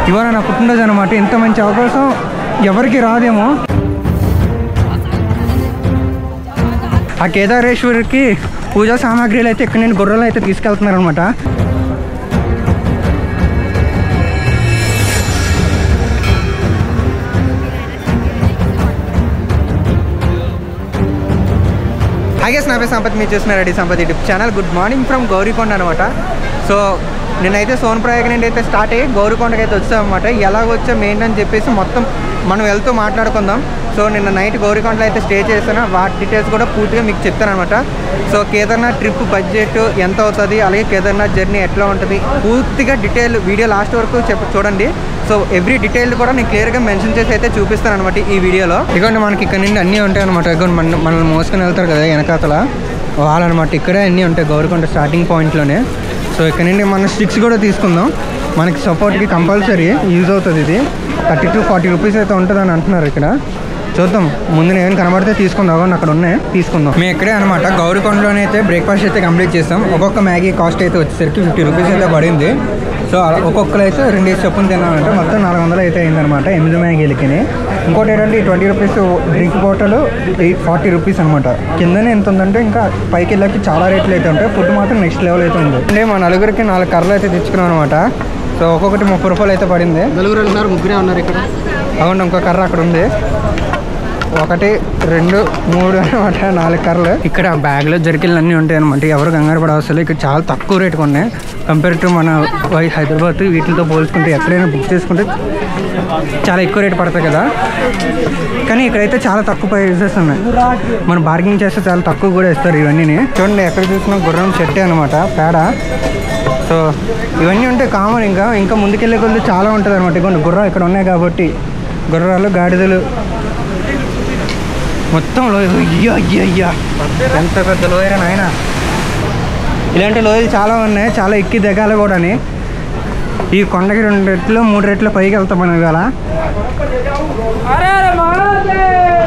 ఇవాళ నా పుట్టినరోజు అనమాట. ఇంత మంచి అవకాశం ఎవరికి రాదేమో. ఆ కేదారేశ్వరికి పూజా సామాగ్రిలు అయితే ఇక్కడ నేను గొర్రెలు అయితే తీసుకెళ్తున్నారు అనమాట. ఐగెస్ నా పేరు సంపత్, మీరు చూస్తున్నారు ready Sampath YouTube channel. Good morning from Gaurikund అనమాట. సో నేనైతే సోన్ప్రయాగ్ నుండి అయితే స్టార్ట్ అయ్యి గౌరీకొండకి అయితే వచ్చామన్నమాట. ఎలాగొచ్చా మెయిన్ అని చెప్పేసి మొత్తం మనం వెళ్తూ మాట్లాడుకుందాం. సో నిన్న నైట్ గౌరీకొండలో అయితే స్టే చేస్తాను, వాటి డీటెయిల్స్ కూడా పూర్తిగా మీకు చెప్తాను అనమాట. సో కేదార్నాథ్ ట్రిప్ బడ్జెట్ ఎంత అవుతుంది, అలాగే కేదార్నాథ్ జర్నీ ఎట్లా ఉంటుంది, పూర్తిగా డీటెయిల్ వీడియో లాస్ట్ వరకు చూడండి. సో ఎవ్రీ డీటెయిల్ కూడా నేను క్లియర్గా మెన్షన్ చేసి అయితే చూపిస్తాను అనమాట ఈ వీడియోలో. ఇదిగోండి మనకి ఇక్కడ నుండి అన్నీ ఉంటాయి అనమాట. ఇదిగోండి మనల్ని మోసుకొని వెళ్తారు కదా వెనకాతల వాళ్ళనమాట. ఇక్కడే అన్నీ ఉంటాయి గౌరీకొండ స్టార్టింగ్ పాయింట్లోనే. సో ఇక్కడ నుండి మనం స్టిక్స్ కూడా తీసుకుందాం, మనకి సపోర్ట్కి కంపల్సరీ యూజ్ అవుతుంది. ఇది 30 to 40 రూపీస్ అయితే ఉంటుందని అంటున్నారు ఇక్కడ. చూద్దాం, ముందు నేను కనబడితే తీసుకుందాం, అక్కడ ఉన్నాయి తీసుకుందాం. మేము ఇక్కడే అనమాట గౌరీకొండలోనే అయితే బ్రేక్ఫాస్ట్ అయితే కంప్లీట్ చేస్తాం. ఒక్కొక్క మ్యాగీ కాస్ట్ అయితే వచ్చేసరికి 50 రూపీస్ అయితే పడింది. సో ఒక్కొక్కరు అయితే 2 చొప్పున తిన్నామంటే మొత్తం 400 అయితే అయిందనమాట 8 మ్యాగీలకి. ఇంకోటి ఏంటంటే 20 రూపీస్ డ్రింక్ బాటిల్ 40 రూపీస్ అనమాట. కిందనే ఎంత ఉందంటే ఇంకా పైకి వెళ్ళకి చాలా రేట్లు అయితే ఉంటాయి. ఫుడ్ మాత్రం నెక్స్ట్ లెవెల్ అయితే ఉంది. అంటే మా నలుగురికి 4 కర్రలు అయితే తెచ్చుకున్నాం అనమాట. సో ఒక్కొక్కటి 30 రూపాయలు అయితే పడింది. నలుగురు ఉన్నారు, ముగ్గురే ఉన్నారు ఇక్కడ. అవును, ఇంకో కర్ర అక్కడ ఉంది. 1 2 3 అనమాట 4 కర్రలు. ఇక్కడ బ్యాగ్లో జర్కిన్లు అన్నీ ఉంటాయి అనమాట. ఎవరు కంగారు పడవసలు. ఇక్కడ చాలా తక్కువ రేటుకు ఉన్నాయి కంపేర్ టు మన హైదరాబాద్ వీటితో పోల్చుకుంటే. ఎక్కడైనా బుక్ చేసుకుంటే చాలా ఎక్కువ రేటు పడతాయి కదా, కానీ ఇక్కడైతే చాలా తక్కువ ప్రైజెస్ ఉన్నాయి. మనం బార్గెనింగ్ చేస్తే చాలా తక్కువ కూడా ఇస్తారు ఇవన్నీ. చూడండి ఎక్కడ చూసినా గుర్రం చెట్టే అనమాట, పేడ. సో ఇవన్నీ ఉంటే కామన్. ఇంకా ముందుకెళ్ళే కొద్ది చాలా ఉంటుంది అనమాట. ఇవ్వండి గుర్రం ఇక్కడ ఉన్నాయి కాబట్టి, గుర్రాలు గాడిదలు మొత్తం లోయ. అయ్యా ఎంత పెద్ద లోయరా నాయన. ఇలాంటి లోయలు చాలా ఉన్నాయి, చాలా ఎక్కి దిగాలి కూడా. ఈ కొండకి 2 రెట్లు 3 రెట్లు పైకి వెళ్తాం మనం ఇవాళ.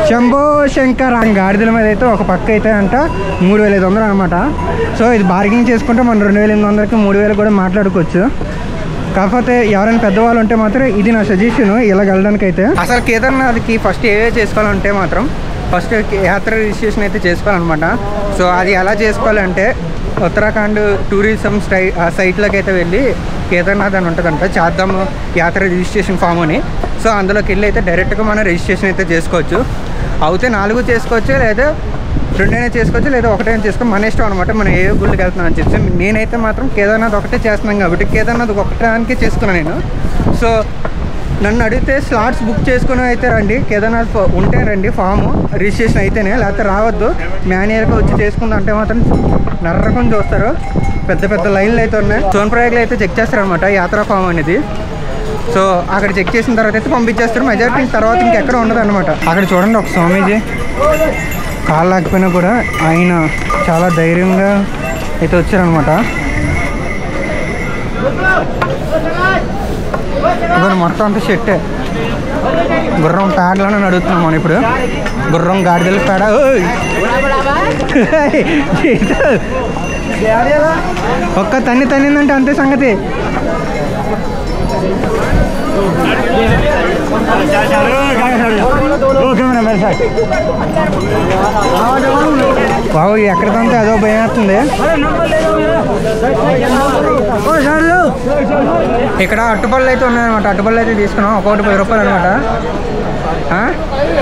శంభో శంకర్. గాడిదల మీద అయితే ఒక పక్క అయితే అంట 3500 అనమాట. సో ఇది బార్గెనింగ్ చేసుకుంటే మనం 2800కి 3000 కూడా మాట్లాడుకోవచ్చు. కాకపోతే ఎవరైనా పెద్దవాళ్ళు ఉంటే మాత్రం ఇది నా సజెషన్ ఇలా వెళ్ళడానికి అయితే. అసలు కేదార్నాథ్కి ఫస్ట్ ఏవే చేసుకోవాలంటే మాత్రం ఫస్ట్ యాత్ర రిజిస్ట్రేషన్ అయితే చేసుకోవాలన్నమాట. సో అది ఎలా చేసుకోవాలంటే ఉత్తరాఖండ్ టూరిజం సైట్లోకి అయితే వెళ్ళి కేదార్నాథ్ అని ఉంటుందంట, చేద్దాం యాత్ర రిజిస్ట్రేషన్ ఫామ్ అని. సో అందులోకి వెళ్ళి అయితే డైరెక్ట్గా మనం రిజిస్ట్రేషన్ అయితే చేసుకోవచ్చు. అయితే 4 చేసుకోవచ్చు, లేదా 2 చేసుకోవచ్చు, లేదా 1 చేసుకోవచ్చు. మన ఇష్టం అనమాట, మనం ఏ గుళ్ళకి వెళ్తున్నాం అని చెప్పి. నేనైతే మాత్రం కేదార్నాథ్ ఒకటే చేస్తున్నాను కాబట్టి కేదార్నాథ్ ఒకటానికే చేసుకున్నాను నేను. సో నన్ను అడిగితే స్లాట్స్ బుక్ చేసుకుని అయితే రండి, కేదార్నాథ్ ఉంటే రండి ఫామ్ రిజిస్ట్రేషన్ అయితేనే, లేకపోతే రావద్దు. మాన్యువల్గా వచ్చి చేసుకుందాం అంటే మాత్రం నర్రకొని చూస్తారు. పెద్ద పెద్ద లైన్లు అయితే ఉన్నాయి. సోన్ప్రయాగ్లో అయితే చెక్ చేస్తారనమాట యాత్రా ఫామ్ అనేది. సో అక్కడ చెక్ చేసిన తర్వాత అయితే పంపించేస్తారు. మెజారిటీ తర్వాత ఇంకెక్కడ ఉండదు అనమాట. అక్కడ చూడండి ఒక స్వామీజీ కాళ్ళు లేకపోయినా కూడా ఆయన చాలా ధైర్యంగా అయితే వచ్చారనమాట. మొత్తం అంతా షెట్టే. గుర్రం పేడలోనే అడుగుతున్నాం మనం ఇప్పుడు. గుర్రం గాడిదల పేడ. ఒక్క తన్నిందంటే అంతే సంగతి. బాబు ఎక్కడ తంతే అదో భయం వేస్తుంది. ఇక్కడ అట్టుపళ్ళు అయితే ఉన్నాయన్నమాట. అట్టుపళ్ళు అయితే తీసుకున్నాం, ఒక్కొక్కటి 10 రూపాయలు అనమాట.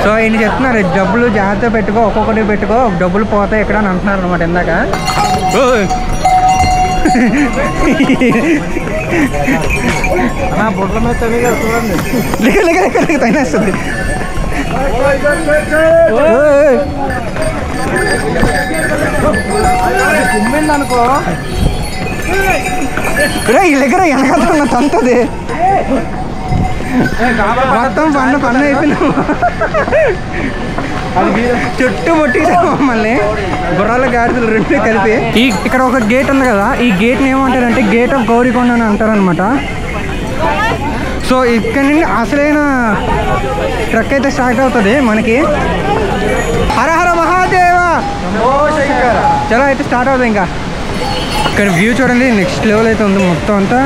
సో ఈయన చెప్తున్నారు డబ్బులు జాగ్రత్త పెట్టుకో, ఒక్కొక్కటి పెట్టుకో, డబ్బులు పోతాయి ఇక్కడ అని అంటున్నారు అనమాట. ఇందాక బొట్ల మీద చూడండి తనేస్తుంది. అనుకో దగ్గర వెనకాల తంతది మొత్తం పన్ను అయిపోయినా. చుట్టూ ముట్టించారు మమ్మల్ని గుర్రాల గాడిదలు 2 కలిపి. ఇక్కడ ఒక గేట్ ఉంది కదా, ఈ గేట్ని ఏమంటారంటే గేట్ ఆఫ్ గౌరీకొండ అని అంటారనమాట. సో ఇక్కడ నుండి అసలైన ట్రక్ అయితే స్టార్ట్ అవుతుంది మనకి. హర హర మహాదేవ చలో అయితే స్టార్ట్ అవుతుంది. ఇంకా ఇక్కడ వ్యూ చూడండి, నెక్స్ట్ లెవెల్ అయితే ఉంది. మొత్తం అంతా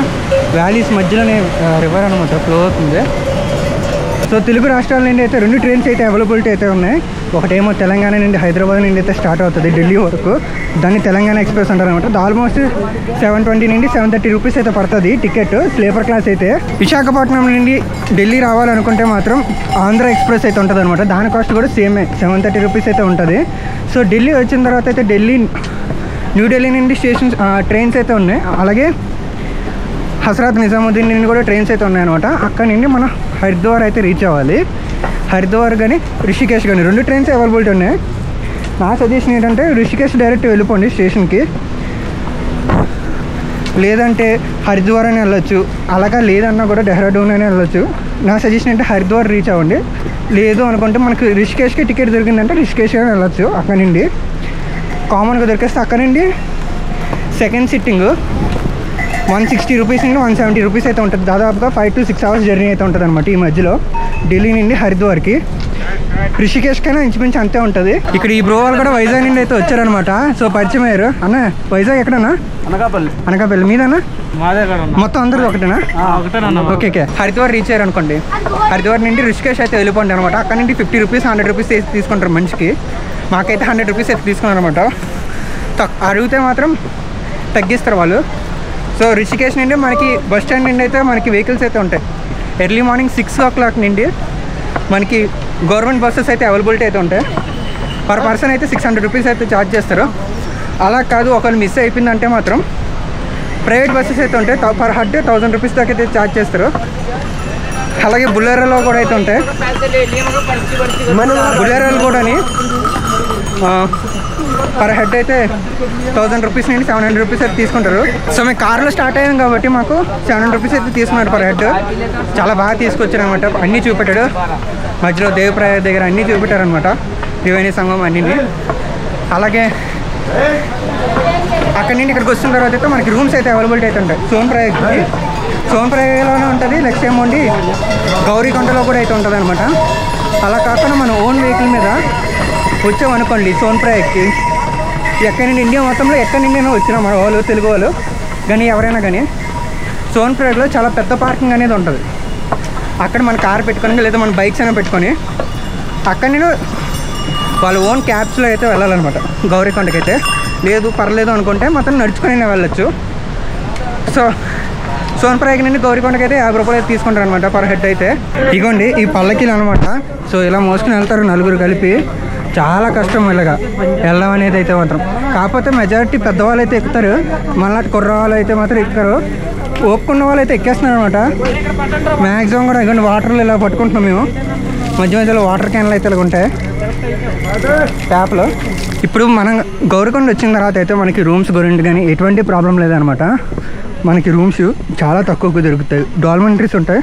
వ్యాలీస్ మధ్యలోనే రివర్ అనమాట ఫ్లో అవుతుంది. సో తెలుగు రాష్ట్రాల నుండి అయితే 2 ట్రైన్స్ అయితే అవైలబిలిటీ అయితే ఉన్నాయి. ఒకటేమో తెలంగాణ నుండి హైదరాబాద్ నుండి అయితే స్టార్ట్ అవుతుంది ఢిల్లీ వరకు. దాన్ని తెలంగాణ ఎక్స్ప్రెస్ అంటారు అనమాట. ఆల్మోస్ట్ 720 నుండి 730 రూపీస్ అయితే పడుతుంది టికెట్, స్లీపర్ క్లాస్ అయితే. విశాఖపట్నం నుండి ఢిల్లీ రావాలనుకుంటే మాత్రం ఆంధ్ర ఎక్స్ప్రెస్ అయితే ఉంటుంది అనమాట. దాని కాస్ట్ కూడా సేమే 730 రూపీస్ అయితే ఉంటుంది. సో ఢిల్లీ వచ్చిన తర్వాత అయితే న్యూఢిల్లీ నుండి ట్రైన్స్ అయితే ఉన్నాయి. అలాగే హస్రత్ నిజాముద్దీన్ నుండి కూడా ట్రైన్స్ అయితే ఉన్నాయన్నమాట. అక్కడ నుండి మనం హరిద్వార్ అయితే రీచ్ అవ్వాలి. హరిద్వార్ కానీ రిషికేష్ కానీ 2 ట్రైన్స్ అవైలబిలిటీ ఉన్నాయి. నా సజెషన్ ఏంటంటే రిషికేష్ డైరెక్ట్ వెళ్ళిపోండి స్టేషన్కి, లేదంటే హరిద్వార్ అని వెళ్ళొచ్చు. అలాగా లేదన్నా కూడా డెహ్రాడూన్ అని వెళ్ళొచ్చు. నా సజెషన్ అంటే హరిద్వార్ రీచ్ అవ్వండి. లేదు అనుకుంటే మనకు రిషికేష్కి టికెట్ దొరికిందంటే రిషికేష్ అని వెళ్ళొచ్చు. అక్కడ నుండి కామన్గా దొరికేస్తే అక్కడ నుండి సెకండ్ సిట్టింగ్ 160 రూపీస్ నుండి 170 రూపీస్ అయితే ఉంటుంది. దాదాపుగా 5 to 6 hours జర్నీ అయితే ఉంటుంది అనమాట ఈ మధ్యలో ఢిల్లీ నుండి హరిద్వార్కి. రిషికేష్ కైనా ఇంచుమించు అంతే ఉంటుంది. ఇక్కడ ఈ బ్రో వాళ్ళు కూడా వైజాగ్ నుండి అయితే వచ్చారనమాట. సో పరిచయం అయ్యారు. అన్న వైజాగ్ ఎక్కడన్నా? అనకాపల్లి. మీదన్నా? మొత్తం అందరూ ఒకటేనా? ఓకే. హరిద్వార్ రీచ్ అయ్యారు అనుకోండి, హరిద్వార్ నుండి రిషికేష్ అయితే వెళ్ళిపోండి అనమాట. అక్కడ నుండి 50 రూపీస్ 100 రూపీస్ తీసుకుంటారు మనిషికి. మాకైతే 100 రూపీస్ అయితే తీసుకున్నారు అనమాట. అడిగితే మాత్రం తగ్గిస్తారు వాళ్ళు. సో రిషికేష్ నుండి మనకి బస్ స్టాండ్ నుండి అయితే మనకి వెహికల్స్ అయితే ఉంటాయి. ఎర్లీ మార్నింగ్ 6 o'clock నుండి మనకి గవర్నమెంట్ బస్సెస్ అయితే అవైలబిలిటీ అయితే ఉంటాయి. పర్ పర్సన్ అయితే 600 రూపీస్ అయితే ఛార్జ్ చేస్తారు. అలా కాదు ఒకవేళ మిస్ అయిపోయిందంటే మాత్రం ప్రైవేట్ బస్సెస్ అయితే ఉంటాయి. పర్ హెడ్ 1000 రూపీస్ దాకా అయితే ఛార్జ్ చేస్తారు. అలాగే బులెరోలో కూడా అయితే ఉంటాయి. బులెరోలు కూడా పర్ హెడ్ అయితే 1000 రూపీస్ నుండి 700 రూపీస్ అయితే తీసుకుంటారు. సో మేము కార్లో స్టార్ట్ అయ్యాం కాబట్టి మాకు 700 రూపీస్ అయితే తీసుకున్నారు పర్ హెడ్. చాలా బాగా తీసుకొచ్చారు అనమాట. అన్నీ చూపెట్టాడు, మధ్యలో దేవప్రయాగ దగ్గర అన్నీ చూపెట్టారు అనమాట, త్రివేణి సంగమం అన్నీ. అలాగే అక్కడి నుండి ఇక్కడికి వచ్చిన తర్వాత అయితే మనకి రూమ్స్ అయితే అవైలబిలిటీ అయితే ఉంటాయి. సోన్ప్రయాగలోనే ఉంటుంది. నెక్స్ట్ ఏమోండి గౌరీకొండలో కూడా అయితే ఉంటుంది అనమాట. అలా కాకుండా మన ఓన్ వెహికల్ మీద వచ్చామనుకోండి సోన్ప్రయాగ్కి, ఎక్కడి నుండి ఇండియా మొత్తంలో ఎక్కడి నుండి అయినా వచ్చినా మన వాళ్ళు తెలుగు వాళ్ళు కానీ ఎవరైనా కానీ సోన్ప్రయాగ్లో చాలా పెద్ద పార్కింగ్ అనేది ఉంటుంది. అక్కడ మన కార్ పెట్టుకొని లేదా మన బైక్స్ అయినా పెట్టుకొని అక్కడి నుండి వాళ్ళ ఓన్ క్యాబ్స్లో అయితే వెళ్ళాలన్నమాట గౌరీకొండకి అయితే. లేదు పర్లేదు అనుకుంటే మొత్తం నడుచుకొని వెళ్ళొచ్చు. సో సోన్ప్రయాగ్ నుండి గౌరీకొండకి అయితే 50 రూపాయలు అయితే తీసుకుంటారు అనమాట పర్ హెడ్ అయితే. ఇగోండి ఈ పల్లకీలు అనమాట. సో ఇలా మోసుకుని వెళ్తారు నలుగురు కలిపి. చాలా కష్టం ఇలాగా వెళ్ళడం అనేది అయితే మాత్రం. కాకపోతే మెజారిటీ పెద్దవాళ్ళు అయితే ఎక్కుతారు, మళ్ళీ కుర్రవాళ్ళు అయితే మాత్రం ఎక్కుతారు. ఓపుకున్న వాళ్ళు అయితే ఎక్కేస్తున్నారు అనమాట. మ్యాక్సిమం కూడా ఇగోండి వాటర్లు ఇలా పట్టుకుంటున్నాం మేము. మధ్యలో వాటర్ క్యాన్లు అయితే ఇలా ఉంటాయి ట్యాప్లో. ఇప్పుడు మనం గౌరీకొండ వచ్చిన తర్వాత అయితే మనకి రూమ్స్ గురించి కానీ ఎటువంటి ప్రాబ్లం లేదనమాట. మనకి రూమ్స్ చాలా తక్కువకు దొరుకుతాయి. డార్మెంటరీస్ ఉంటాయి.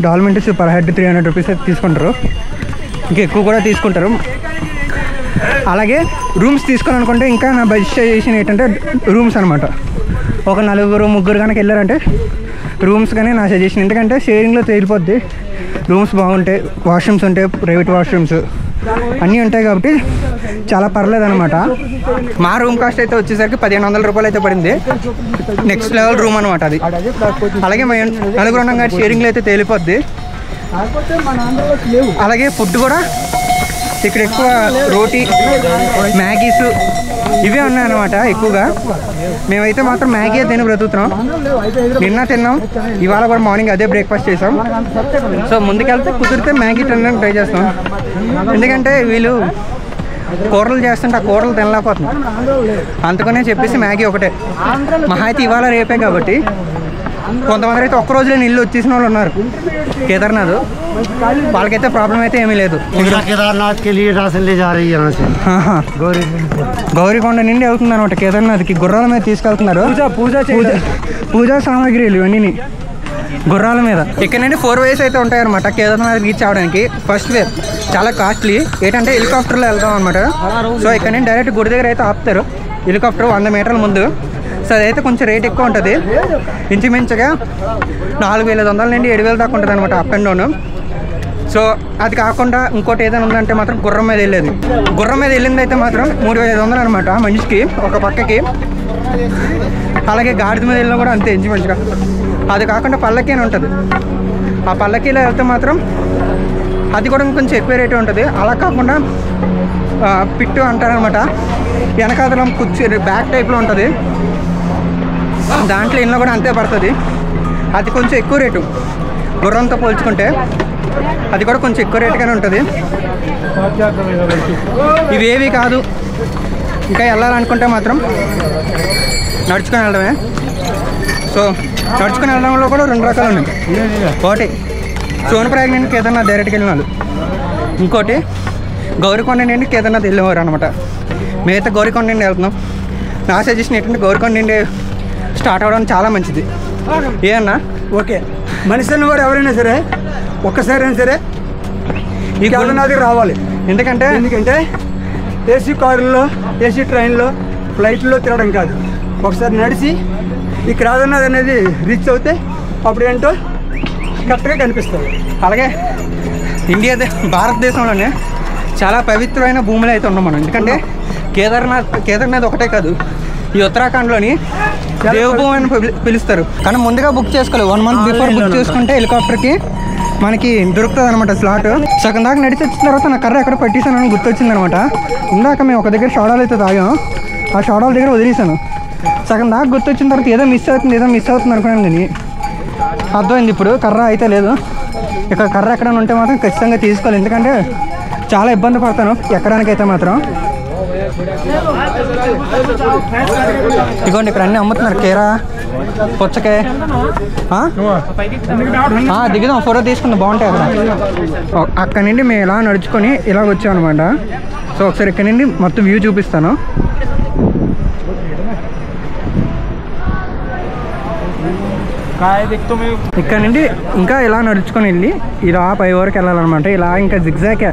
డార్మెంటరీస్ పర్ హెడ్ 300 రూపీస్ అయితే తీసుకుంటారు, ఇంకా ఎక్కువ కూడా తీసుకుంటారు. అలాగే రూమ్స్ తీసుకోవాలనుకుంటే ఇంకా నా బడ్జెట్ సజెషన్ ఏంటంటే రూమ్స్ అనమాట. ఒక 4-3 కనుక వెళ్ళారంటే రూమ్స్ కానీ నా సజెషన్. ఎందుకంటే షేరింగ్లో తేలిపోద్ది. రూమ్స్ బాగుంటాయి, వాష్రూమ్స్ ఉంటాయి, ప్రైవేట్ వాష్రూమ్స్ అన్నీ ఉంటాయి కాబట్టి చాలా పర్లేదు అనమాట. మా రూమ్ కాస్ట్ అయితే వచ్చేసరికి 1500 రూపాయలు అయితే పడింది. నెక్స్ట్ లెవెల్ రూమ్ అనమాట అది. అలాగే మేము నలుగురు ఉన్నాం కాబట్టి షేరింగ్లో అయితే తేలిపోద్ది. అలాగే ఫుడ్ కూడా ఇక్కడ ఎక్కువ రోటీ, మ్యాగీస్ ఇవే ఉన్నాయన్నమాట ఎక్కువగా. మేమైతే మాత్రం మ్యాగీ తిని బ్రతుకుతున్నాం. నిన్న తిన్నాం, ఇవాళ కూడా మార్నింగ్ అదే బ్రేక్ఫాస్ట్ చేసాం. సో ముందుకెళ్తే కుదిరితే మ్యాగీ తినడానికి ట్రై చేస్తాం. ఎందుకంటే వీళ్ళు కూరలు చేస్తుంటే ఆ కూరలు తినలేకపోతున్నాం. అందుకనే చెప్పేసి మ్యాగీ ఒకటే. మహా అయితే ఇవాళ రేపే కాబట్టి. కొంతమంది అయితే ఒక్క రోజులో ఇల్లు వచ్చేసిన వాళ్ళు ఉన్నారు కేదార్నాథ్. వాళ్ళకైతే ప్రాబ్లం అయితే ఏమీ లేదు. గౌరీకొండ నుండి వెళ్తుంది అనమాట కేదార్నాథ్కి. గుర్రాల మీద తీసుకెళ్తున్నారు. పూజా సామాగ్రిలు ఇవన్నీ గుర్రాల మీద. ఇక్కడ నుండి 4 ways అయితే ఉంటాయి అనమాట కేదార్నాథ్ రీచ్ అవ్వడానికి. ఫస్ట్ వే చాలా కాస్ట్లీ, ఏంటంటే హెలికాప్టర్లో వెళ్తాం అనమాట. సో ఇక్కడ నుండి డైరెక్ట్ గుడి దగ్గర అయితే ఆపుతారు హెలికాప్టర్ 100 మీటర్ల ముందు. సో అదైతే కొంచెం రేట్ ఎక్కువ ఉంటుంది. ఇంచుమించుగా 4500 నుండి 7000 దాకా ఉంటుంది అనమాట అప్ అండ్ డౌన్. సో అది కాకుండా ఇంకోటి ఏదైనా ఉందంటే మాత్రం గుర్రం మీద వెళ్ళేది. గుర్రం మీద వెళ్ళింది అయితే మాత్రం 3500 అనమాట మనిషికి ఒక పక్కకి. అలాగే గాడిద మీద వెళ్ళినా కూడా అంతే ఇంచుమించుగా. అది కాకుండా పల్లకీ అని ఉంటుంది. ఆ పల్లకీలో వెళ్తే మాత్రం అది కూడా కొంచెం ఎక్కువ రేటు ఉంటుంది. అలా కాకుండా పిట్టు అంటారనమాట. వెనకాతలం కుర్చీ బ్యాక్ టైప్లో ఉంటుంది. దాంట్లో ఇళ్ళలో కూడా అంతే పడుతుంది. అది కొంచెం ఎక్కువ రేటు గుర్రంతో పోల్చుకుంటే. అది కూడా కొంచెం ఎక్కువ రేటుగానే ఉంటుంది. ఇవేవి కాదు, ఇంకా వెళ్ళాలనుకుంటే మాత్రం నడుచుకొని వెళ్ళడమే. సో నడుచుకొని వెళ్ళడంలో కూడా 2 రకాలు ఉన్నాయి. ఒకటి సోనప్రయాగ నుండి కేదార్నాథ్ డైరెక్ట్కి వెళ్ళిన వాళ్ళు, ఇంకోటి గౌరీకొండ నుండి కేదార్నాథ్ వెళ్ళేవారు అనమాట. మేమైతే గౌరీకొండ నుండి వెళ్తున్నాం. నా సజెషన్ ఏంటంటే గౌరీకొండ నుండి స్టార్ట్ అవ్వడం చాలా మంచిది. ఏమన్నా ఓకే, మనిషి అన్న వారు ఎవరైనా సరే ఒక్కసారైనా సరే ఈ కేదార్నాథ్కి రావాలి. ఎందుకంటే ఏసీ కారుల్లో, ఏసీ ట్రైన్లో, ఫ్లైట్లో తిరగడం కాదు, ఒకసారి నడిచి ఈ కేదార్నాథ్ అనేది రీచ్ అవుతే అప్పుడు ఏంటో కరెక్ట్గా కనిపిస్తుంది. అలాగే భారతదేశంలోనే చాలా పవిత్రమైన భూములు అయితే ఉన్నాం మనం. ఎందుకంటే కేదార్నాథ్ ఒకటే కాదు, ఈ ఉత్తరాఖండ్లోని దేవభూమి అని పిలుస్తారు. కానీ ముందుగా బుక్ చేసుకోవాలి. 1 month బిఫోర్ బుక్ చేసుకుంటే హెలికాప్టర్కి మనకి దొరుకుతుంది అనమాట స్లాట్. సగం దాకా నడిచి వచ్చిన తర్వాత నా కర్ర ఎక్కడ పెట్టేశానని గుర్తొచ్చింది అనమాట. ఇందాక మేము ఒక దగ్గర షాడాలు అయితే తాగాం. ఆ షాడాల దగ్గర వదిలేసాను. సగం దాకా గుర్తొచ్చిన తర్వాత ఏదో మిస్ అవుతుంది అనుకున్నాను. కానీ అర్థమైంది ఇప్పుడు కర్ర అయితే లేదు. ఇక్కడ కర్ర ఎక్కడైనా ఉంటే మాత్రం ఖచ్చితంగా తీసుకోవాలి. ఎందుకంటే చాలా ఇబ్బంది పడతాను ఎక్కడానికైతే మాత్రం. ఇదిగోండి ఇక్కడ అన్నీ అమ్ముతున్నారు. కేరా, పుచ్చకాయ. దిగుదాం, ఫోటో తీసుకుందాం, బాగుంటాయి అక్కడ. అక్కడ నుండి మేము ఇలా నడుచుకొని ఇలా వచ్చాం అనమాట. సో ఒకసారి ఇక్కడ నుండి మొత్తం వ్యూ చూపిస్తాను. ఇక్కడ నుండి ఇంకా ఇలా నడుచుకొని వెళ్ళి ఇలా పై వరకు వెళ్ళాలన్నమాట. ఇలా ఇంకా జిగ్జాకే.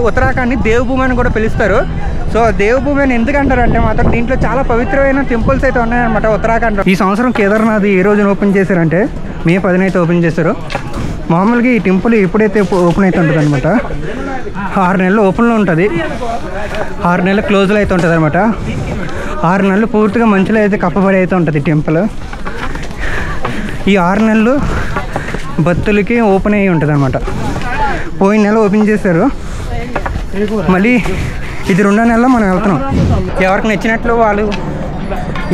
ఉత్తరాఖండ్ని దేవభూమి అని కూడా పిలుస్తారు. సో దేవభూమి అని ఎందుకంటారంటే మాత్రం దీంట్లో చాలా పవిత్రమైన టెంపుల్స్ అయితే ఉన్నాయన్నమాట ఉత్తరాఖండ్లో. ఈ సంవత్సరం కేదార్నాథ్ ఏ రోజున ఓపెన్ చేశారంటే May 10 అయితే ఓపెన్ చేశారు. మామూలుగా ఈ టెంపుల్ ఎప్పుడైతే ఓపెన్ అయితే ఉంటుంది అనమాట 6 నెలలు ఓపెన్లో ఉంటుంది, 6 నెలలు క్లోజ్లో అయితే ఉంటుంది అనమాట. 6 నెలలు పూర్తిగా మంచులో అయితే కప్పబడి అయితే ఉంటుంది టెంపుల్. ఈ 6 నెలలు భక్తులకి ఓపెన్ అయ్యి ఉంటుంది అనమాట. పోయిన నెల ఓపెన్ చేశారు, మళ్ళీ ఇది 2వ నెలలో మనం వెళ్తున్నాం. ఎవరికి నచ్చినట్లు వాళ్ళు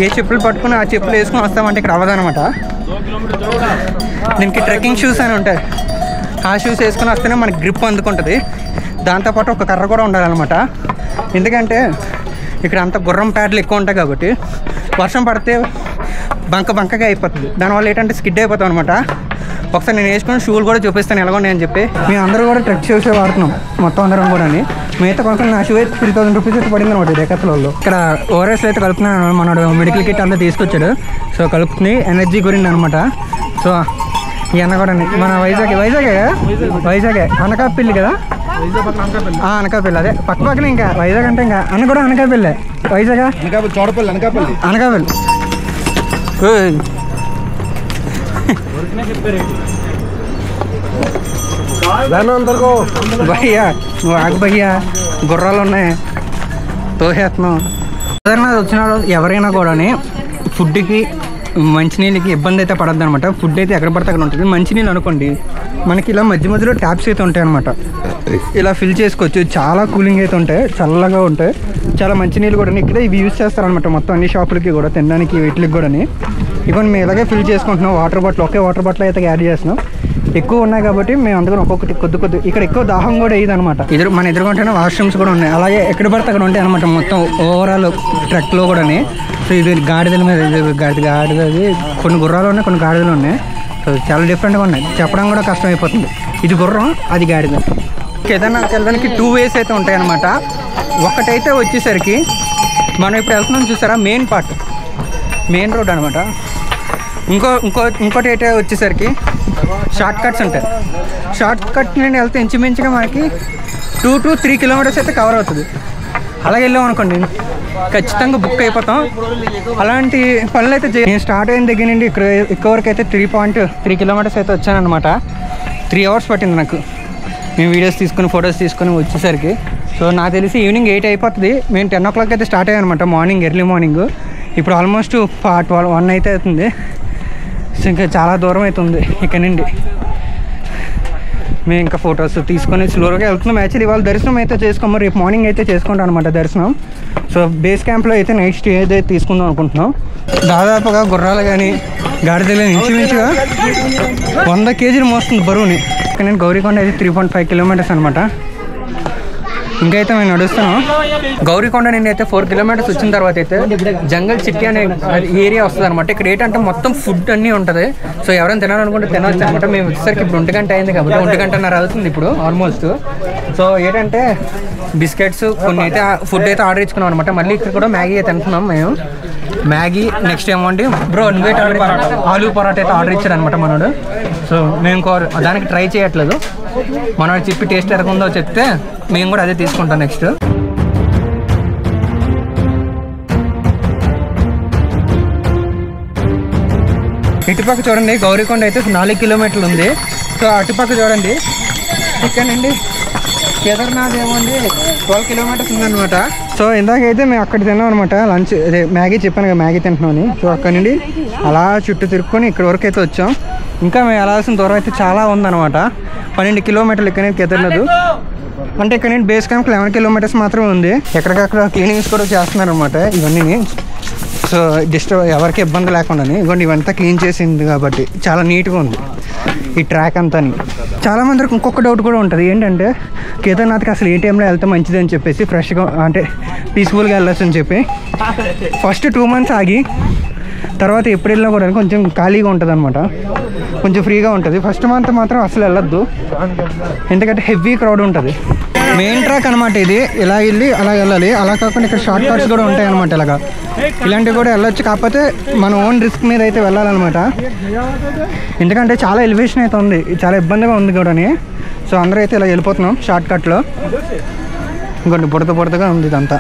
ఏ చెప్పులు పట్టుకుని ఆ చెప్పులు వేసుకొని వస్తామంటే ఇక్కడ అవ్వదనమాట. దీనికి ట్రెక్కింగ్ షూస్ అని ఉంటాయి. ఆ షూస్ వేసుకొని వస్తేనే మనకి గ్రిప్ అందుకుంటుంది. దాంతోపాటు ఒక కర్ర కూడా ఉండాలన్నమాట. ఎందుకంటే ఇక్కడ అంత గుర్రం ప్యాడ్లు ఎక్కువ ఉంటాయి కాబట్టి వర్షం పడితే బంకగా అయిపోతుంది. దానివల్ల ఏంటంటే స్కిడ్ అయిపోతాం అనమాట. ఒకసారి నేను వేసుకుని షూలు కూడా చూపిస్తాను ఎలాగొన్నాయి అని చెప్పి. మేము అందరూ కూడా ట్రెక్ షూసే వాడుతున్నాం మొత్తం అందరం కూడా. మిగతా కొనుక్కుని నా షూ అయితే 3000 రూపీస్ అయితే పడింది అనమాట డెకాత్లాన్లో. ఇక్కడ ఓఆర్ఎస్ అయితే కలుపుతున్నాను, మనోడు మెడికల్ కిట్ అంతా తీసుకొచ్చాడు. సో కలుపుతుంది ఎనర్జీ గురించి అనమాట. సో ఈ అన్న కూడా మన వైజాగే అనకాపల్లి కదా, అనకాపల్లి అదే పక్కనే. ఇంకా వైజాగ్ అంటే ఇంకా అన్న కూడా అనకాపల్లి, వైజాగ్ అనకాపల్లి. భయ్యా నువ్వు ఆగు భయ్యా, గుర్రాలు ఉన్నాయి తోసేస్తున్నాం. కేదార్నాథ్ వచ్చిన ఎవరైనా కూడా ఫుడ్కి మంచినీళ్ళకి ఇబ్బంది అయితే పడద్దు అనమాట. ఫుడ్ అయితే ఎక్కడ పడితే అక్కడ ఉంటుంది. మంచినీళ్ళు అనుకోండి మనకి ఇలా మధ్యలో ట్యాప్స్ అయితే ఉంటాయి అనమాట. ఇలా ఫిల్ చేసుకోవచ్చు. చాలా కూలింగ్ అయితే ఉంటాయి, చల్లగా ఉంటాయి. చాలా మంచినీళ్ళు కూడా ఇక్కడ ఇవి యూజ్ చేస్తారనమాట మొత్తం అన్ని షాపులకి కూడా, తినడానికి వీటికి కూడా. ఇవన్నీ మేము ఇలాగే ఫిల్ చేసుకుంటున్నాం. వాటర్ బాటిల్ ఒకే వాటర్ బాటిల్ అయితే క్యారీ చేస్తున్నాం. ఎక్కువ ఉన్నాయి కాబట్టి మేము అందుకని ఒక్కొక్కటి కొద్ది ఇక్కడ ఎక్కువ దాహం కూడా అయ్యింది అనమాట. మన ఎదురుకుంటేనే వాష్రూమ్స్ కూడా ఉన్నాయి. అలాగే ఎక్కడ పడితే అక్కడ ఉంటాయి అనమాట మొత్తం ఓవరాల్ ట్రెక్లో కూడా. సో ఇది గాడిదల మీద, గాడిదది కొన్ని గుర్రాలు ఉన్నాయి, కొన్ని గాడిదలు ఉన్నాయి. సో చాలా డిఫరెంట్గా ఉన్నాయి, చెప్పడం కూడా కష్టం అయిపోతుంది. ఇది గుర్రం, అది గాడిద. కేదార్నాథ్కి వెళ్ళడానికి 2 ways అయితే ఉంటాయి అనమాట. ఒకటైతే వచ్చేసరికి మనం ఇప్పుడు వెళ్తున్నాం చూసారా, మెయిన్ రోడ్ అనమాట. ఇంకోటి అయితే వచ్చేసరికి షార్ట్ కట్స్ ఉంటాయి. షార్ట్ కట్ నుండి వెళ్తే ఇంచుమించుగా మనకి 2 to 3 కిలోమీటర్స్ అయితే కవర్ అవుతుంది. అలాగే వెళ్ళాం అనుకోండి ఖచ్చితంగా బుక్ అయిపోతాం. అలాంటి పనులు అయితే నేను స్టార్ట్ అయిన దగ్గర నుండి ఇక్కడ వరకు అయితే 3.3 కిలోమీటర్స్ అయితే వచ్చానమాట. 3 hours పట్టింది నాకు మేము వీడియోస్ తీసుకుని ఫొటోస్ తీసుకుని వచ్చేసరికి. సో నాకు తెలిసి ఈవినింగ్ 8 అయిపోతుంది. మేము 10 o'clock అయితే స్టార్ట్ అయ్యాం అనమాట మార్నింగ్, ఎర్లీ మార్నింగ్. ఇప్పుడు ఆల్మోస్ట్ 1 అయితే అవుతుంది. సో ఇంకా చాలా దూరం అవుతుంది ఇక్కడ నుండి. మేము ఇంకా ఫొటోస్ తీసుకొని స్లోగా వెళ్తున్నాం. యాక్చువల్లీ ఇవాళ దర్శనం అయితే చేసుకోము, రేపు మార్నింగ్ అయితే చేసుకుంటాం అనమాట దర్శనం. సో బేస్ క్యాంప్లో అయితే నైట్ స్టే అయితే తీసుకుందాం అనుకుంటున్నాం. దాదాపుగా గుర్రాలు కానీ గాడిదలు ఇంచుమించుగా 100 kg మోస్తుంది బరువుని. ఇక్కడ నేను గౌరీకొండ అయితే 3.5 kilometers అనమాట. ఇంకైతే మేము నడుస్తున్నాం. గౌరీకొండ నుండి అయితే 4 kilometers వచ్చిన తర్వాత అయితే జంగల్ చిట్టి అనే ఏరియా వస్తుంది అనమాట. ఇక్కడ ఏంటంటే మొత్తం ఫుడ్ అన్నీ ఉంటుంది. సో ఎవరైనా తినాలనుకుంటే తినవచ్చు అనమాట. మేము వచ్చేసరికి ఇప్పుడు 1 గంట అయింది కాబట్టి 1 గంటన్నర అవుతుంది ఇప్పుడు ఆల్మోస్ట్. సో ఏంటంటే బిస్కెట్స్ కొన్ని అయితే ఫుడ్ అయితే ఆర్డర్ ఇచ్చుకున్నాం అనమాట. మళ్ళీ ఇక్కడ కూడా మ్యాగీ అయితే తింటున్నాం మేము. మ్యాగీ నెక్స్ట్ ఏమండి బ్రో నువ్వేట్ ఆర్డర్ ఆలూ పరాటా అయితే ఆర్డర్ ఇచ్చాడు అనమాట మనోడు. సో మేము దానికి ట్రై చేయట్లేదు. మనోడు చెప్పి టేస్ట్ ఎలా ఉందో చెప్తే మేము కూడా అదే తీసుకుంటాం నెక్స్ట్. ఇటుపక్క చూడండి గౌరీకొండ అయితే 4 kilometers ఉంది. సో అటుపక్క చూడండి ఇక్కడ నుండి కేదార్నాథ్ ఏముంది 12 kilometers ఉందన్నమాట. సో ఇందాకైతే మేము అక్కడ తిన్నాం అనమాట లంచ్, అదే మ్యాగీ చెప్పాను కదా మ్యాగీ తింటున్నామని. సో అక్కడ నుండి అలా చుట్టూ తిరుక్కొని ఇక్కడ వరకు అయితే వచ్చాం. ఇంకా మేము వెళ్ళాల్సిన దూరం అయితే చాలా ఉందన్నమాట. 12 kilometers ఇక్కడ నుంచి కేదార్నాథ్. అంటే ఇక్కడ నుండి బేస్ క్యాంప్ 11 kilometers మాత్రమే ఉంది. ఎక్కడికక్కడ క్లీనింగ్స్ కూడా చేస్తున్నారు అనమాట ఇవన్నీ. సో ఎవరికి ఇబ్బంది లేకుండా ఇవ్వండి ఇవంతా క్లీన్ చేసింది కాబట్టి చాలా నీట్గా ఉంది ఈ ట్రాక్ అంతా. చాలా మందికి ఇంకొక డౌట్ కూడా ఉంటుంది ఏంటంటే కేదార్నాథ్కి అసలు ఏ టైంలో వెళ్తే మంచిది అని చెప్పేసి, ఫ్రెష్గా అంటే పీస్ఫుల్గా వెళ్ళొచ్చు అని చెప్పి. ఫస్ట్ 2 months ఆగి తర్వాత ఎప్పుడు వెళ్ళినా కూడా కొంచెం ఖాళీగా ఉంటుంది అనమాట, కొంచెం ఫ్రీగా ఉంటుంది. ఫస్ట్ మంత్ మాత్రం అసలు వెళ్ళొద్దు ఎందుకంటే హెవీ క్రౌడ్ ఉంటుంది. మెయిన్ ట్రాక్ అనమాట ఇది. ఇలా వెళ్ళి అలా వెళ్ళాలి. అలా కాకుండా ఇక్కడ షార్ట్ కట్స్ కూడా ఉంటాయి అనమాట. ఇలాగా ఇలాంటివి కూడా వెళ్ళొచ్చు, కాకపోతే మన ఓన్ రిస్క్ మీద అయితే వెళ్ళాలన్నమాట. ఎందుకంటే చాలా ఎలివేషన్ అయితే ఉంది, చాలా ఇబ్బందిగా ఉంది కూడా. సో అందరూ అయితే ఇలా వెళ్ళిపోతున్నాం షార్ట్ కట్లో. ఇంకొంచెం బుడతగా ఉంది ఇదంతా.